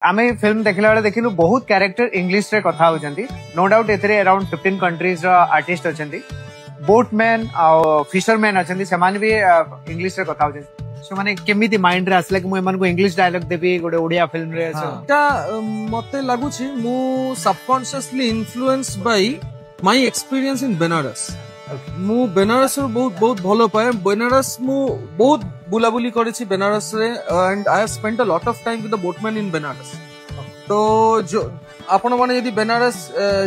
आमे फिल्म देखला बेले देखिनु बहुत कैरेक्टर इंग्लिश रे कथा होचंती नो डाउट एथरे अराउंड 15 कंट्रीज रो आर्टिस्ट अछंती बोटमैन आ फिशरमैन अछंती समान भी इंग्लिश रे कथा होचंती सो माने केमिति माइंड रे आसला कि मु एमान को इंग्लिश डायलॉग देबी गोटे ओडिया फिल्म रे ता मते लागु छी मु subconsciously influenced by my experience in Banaras मु बनारस रो बहुत भलो पाए बनारस मु बहुत बुलाबुली करेछि बनारस रे and I have spent a lot of time with the boatman in Banaras तो जो आपण माने यदि बनारस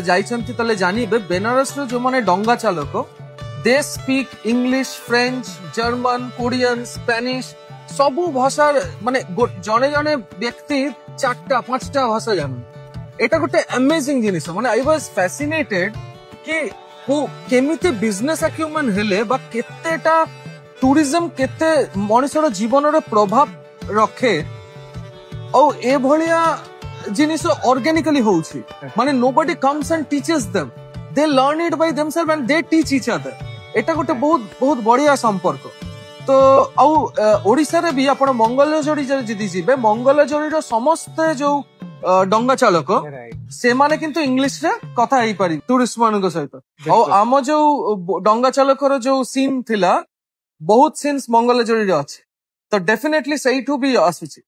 जाइछंती तले जानिबे बनारस रो जो माने डंगा चालक they speak English French German Korean Spanish सबु भाषा माने जने जने व्यक्ति 4टा 5टा भाषा जान एटा गोटे अमेजिंग जिनिस माने आई वाज फैसिनेटेड कि वो केमिति बिजनेस अक्यूमेन हेले बा केतेटा टूरिज्म केते मनुष्यर जीवन रे प्रभाव रखे औ ए भलिया जिनिस ऑर्गेनिकली होउछि माने nobody comes and teaches them they learn it by themselves and they teach each other एटा गोटे बहुत बढ़िया संपर्क तो औ ओडिसा रे भी आपण मंगलजोड़ी जदी जिबे मंगलजोड़ी रो समस्त जो डंगा चालक से माने किंतु इंग्लिश रे कथा हेई पारि टूरिस्ट मानक सहित और आम जो डंगा चालक रो जो सीन थिला बहुत सीन्स मंगलजोड़ी रे अछि तो डेफिनेटली सही टू भी आसीछि।